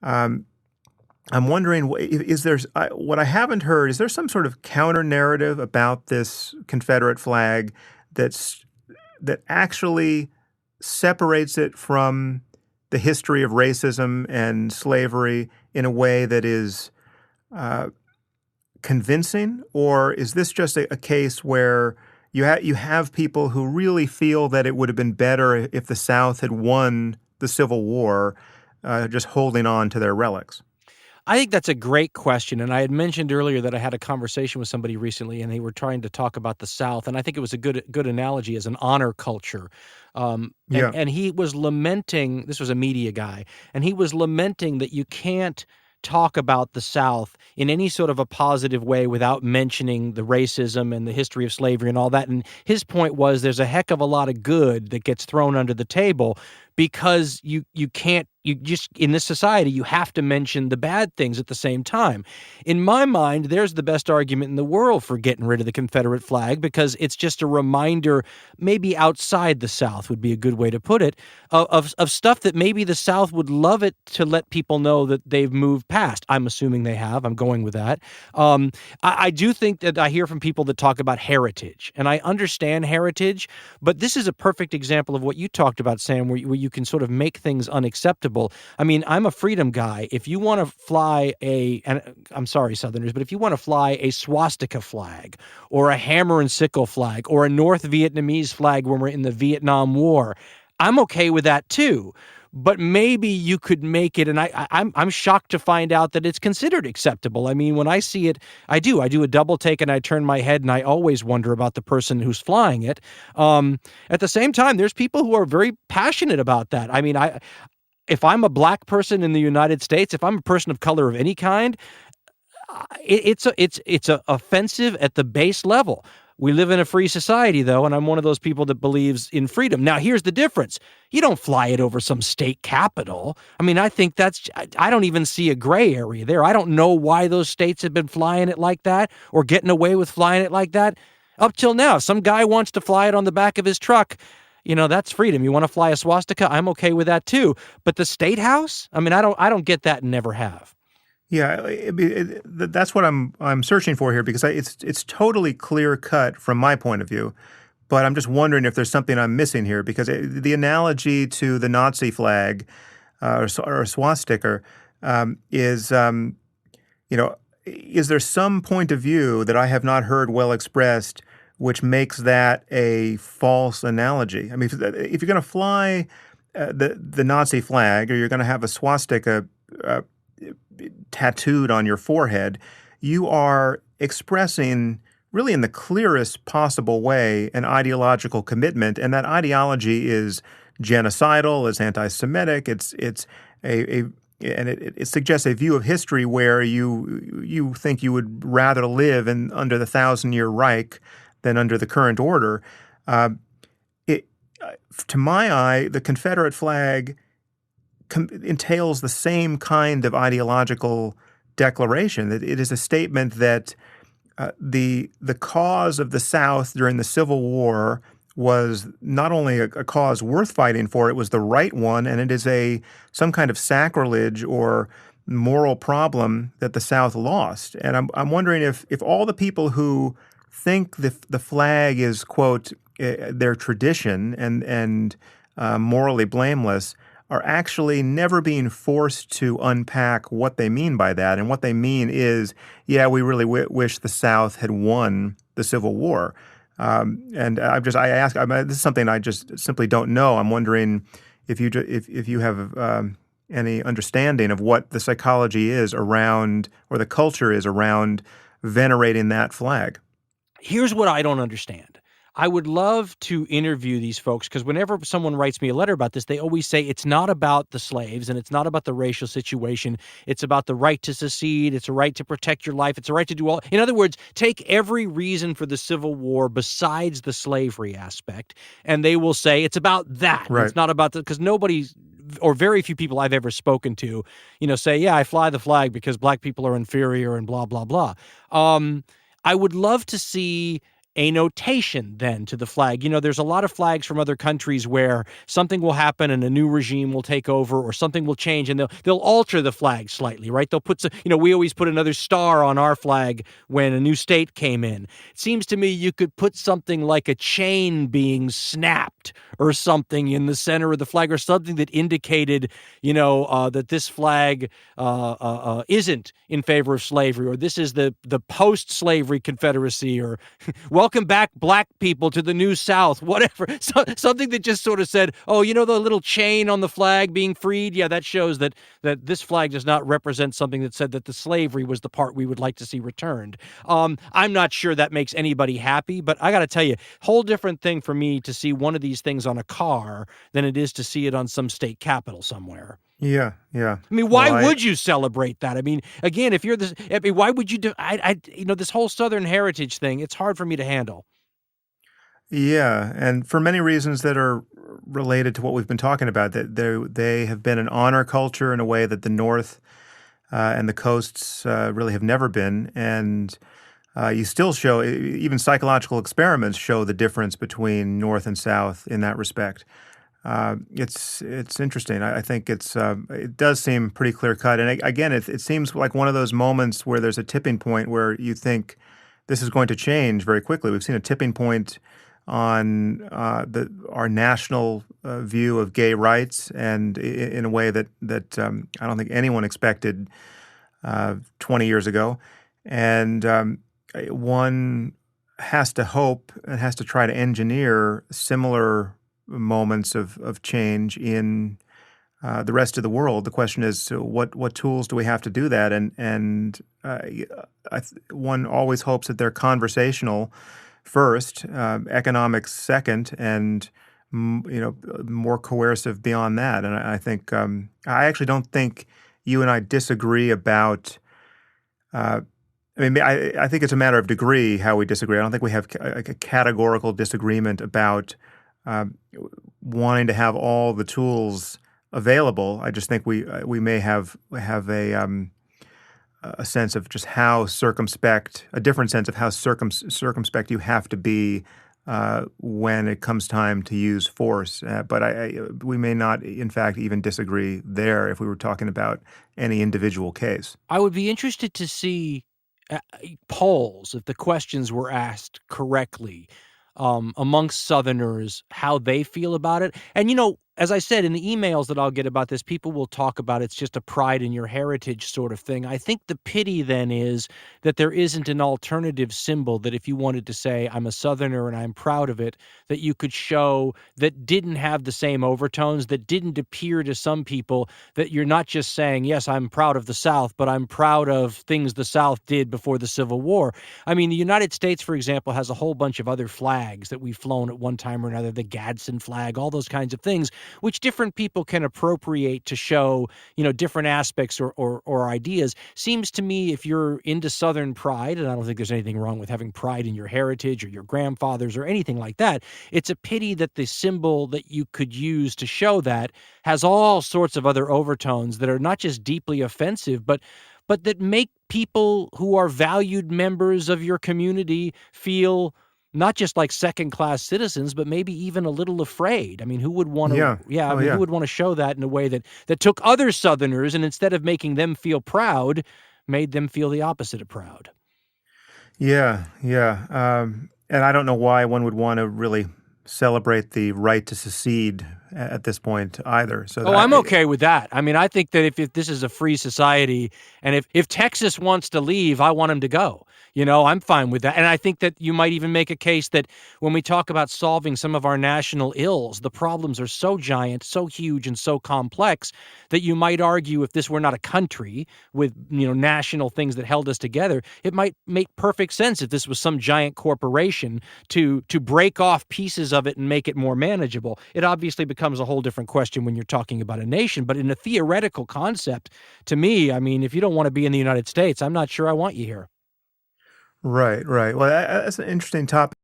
Um, I'm wondering, what I haven't heard, is there some sort of counter narrative about this Confederate flag that's that actually separates it from the history of racism and slavery in a way that is uh, convincing, or is this just a case where you have people who really feel that it would have been better if the South had won the Civil War, just holding on to their relics? I think that's a great question. And I had mentioned earlier that I had a conversation with somebody recently, and they were trying to talk about the South. And I think it was a good analogy as an honor culture. Yeah. And he was lamenting, this was a media guy, and he was lamenting that you can't talk about the South in any sort of a positive way without mentioning the racism and the history of slavery and all that. And his point was there's a heck of a lot of good that gets thrown under the table because you can't, you just, in this society, you have to mention the bad things at the same time. In my mind, there's the best argument in the world for getting rid of the Confederate flag, because it's just a reminder, maybe outside the South would be a good way to put it, of stuff that maybe the South would love it to let people know that they've moved past. I'm assuming they have. I'm going with that. I do think that I hear from people that talk about heritage, and I understand heritage, but this is a perfect example of what you talked about, Sam, where you can sort of make things unacceptable. I mean, I'm a freedom guy. If you want to fly and I'm sorry, Southerners, but if you want to fly a swastika flag or a hammer and sickle flag or a North Vietnamese flag when we're in the Vietnam War, I'm okay with that too. But maybe you could make it, and I'm shocked to find out that it's considered acceptable. I mean, when I see it, I do a double take and I turn my head, and I always wonder about the person who's flying it. At the same time, there's people who are very passionate about that. I mean, if I'm a black person in the United States, if I'm a person of color of any kind, it's offensive at the base level. We live in a free society, though, and I'm one of those people that believes in freedom. Now, here's the difference. You don't fly it over some state capital. I mean, I think I don't even see a gray area there. I don't know why those states have been flying it like that or getting away with flying it like that up till now. Some guy wants to fly it on the back of his truck. That's freedom. You want to fly a swastika? I'm okay with that, too. But the State House? I mean, I don't get that and never have. Yeah, that's what I'm searching for here, because it's totally clear cut from my point of view, but I'm just wondering if there's something I'm missing here, because the analogy to the Nazi flag or swastika is is there some point of view that I have not heard well expressed which makes that a false analogy? I mean, if you're going to fly the Nazi flag, or you're going to have a swastika tattooed on your forehead, you are expressing, really in the clearest possible way, an ideological commitment, and that ideology is genocidal, it's anti-Semitic, it suggests a view of history where you think you would rather live under the 1,000-year Reich than under the current order. To my eye, the Confederate flag entails the same kind of ideological declaration. It is a statement that the cause of the South during the Civil War was not only a cause worth fighting for, it was the right one, and it is some kind of sacrilege or moral problem that the South lost. And I'm wondering if all the people who think the flag is, quote, their tradition and morally blameless, are actually never being forced to unpack what they mean by that. And what they mean is, yeah, we really wish the South had won the Civil War. And this is something I just simply don't know. I'm wondering if you have any understanding of what the psychology is around, or the culture is around, venerating that flag. Here's what I don't understand. I would love to interview these folks, because whenever someone writes me a letter about this, they always say it's not about the slaves and it's not about the racial situation. It's about the right to secede. It's a right to protect your life. It's a right to do all. In other words, take every reason for the Civil War besides the slavery aspect, and they will say it's about that. Right. It's not about because nobody or very few people I've ever spoken to, say, yeah, I fly the flag because black people are inferior and blah, blah, blah. I would love to see a notation then to the flag. There's a lot of flags from other countries where something will happen and a new regime will take over, or something will change, and they'll alter the flag slightly, right? They'll put we always put another star on our flag when a new state came in. It seems to me you could put something like a chain being snapped or something in the center of the flag, or something that indicated, that this flag isn't in favor of slavery, or this is the post-slavery Confederacy, or welcome back black people to the New South, whatever. Something that just sort of said, oh, the little chain on the flag being freed, yeah, that shows that this flag does not represent something that said that the slavery was the part we would like to see returned. I'm not sure that makes anybody happy, but I got to tell you, whole different thing for me to see one of these things on a car than it is to see it on some state capitol somewhere. Yeah. I mean, why would you celebrate that? I mean, again, if you're this, why would you do? This whole Southern heritage thing, it's hard for me to handle. Yeah, and for many reasons that are related to what we've been talking about, that they have been an honor culture in a way that the North and the coasts really have never been, and you still show, even psychological experiments show the difference between North and South in that respect. It's interesting. I think it does seem pretty clear cut, and again, it seems like one of those moments where there's a tipping point where you think this is going to change very quickly. We've seen a tipping point on our national view of gay rights, and in a way that I don't think anyone expected 20 years ago. And one has to hope and has to try to engineer similar moments of change in the rest of the world. The question is, what tools do we have to do that? And one always hopes that they're conversational first, economics second, and more coercive beyond that. And I think I actually don't think you and I disagree about. I think it's a matter of degree how we disagree. I don't think we have a categorical disagreement about wanting to have all the tools available. I just think we may have a sense of just how circumspect, a different sense of how circumspect you have to be when it comes time to use force. But we may not, in fact, even disagree there if we were talking about any individual case. I would be interested to see polls, if the questions were asked correctly, amongst Southerners, how they feel about it. And, as I said, in the emails that I'll get about this, people will talk about it's just a pride in your heritage sort of thing. I think the pity then is that there isn't an alternative symbol that if you wanted to say, I'm a Southerner and I'm proud of it, that you could show that didn't have the same overtones, that didn't appear to some people that you're not just saying, yes, I'm proud of the South, but I'm proud of things the South did before the Civil War. I mean, the United States, for example, has a whole bunch of other flags that we've flown at one time or another, the Gadsden flag, all those kinds of things, which different people can appropriate to show, different aspects or ideas. Seems to me if you're into Southern pride, and I don't think there's anything wrong with having pride in your heritage or your grandfathers or anything like that, it's a pity that the symbol that you could use to show that has all sorts of other overtones that are not just deeply offensive, but that make people who are valued members of your community feel not just like second-class citizens, but maybe even a little afraid. I mean, who would want to? Who would want to show that in a way that took other Southerners and instead of making them feel proud, made them feel the opposite of proud? Yeah. And I don't know why one would want to really celebrate the right to secede at this point either. So I'm okay with that. I mean, I think that if this is a free society, and if Texas wants to leave, I want them to go. I'm fine with that. And I think that you might even make a case that when we talk about solving some of our national ills, the problems are so giant, so huge, and so complex that you might argue if this were not a country with, national things that held us together, it might make perfect sense if this was some giant corporation to break off pieces of it and make it more manageable. It obviously becomes a whole different question when you're talking about a nation. But in a theoretical concept, to me, I mean, if you don't want to be in the United States, I'm not sure I want you here. Right. Well, that's an interesting topic.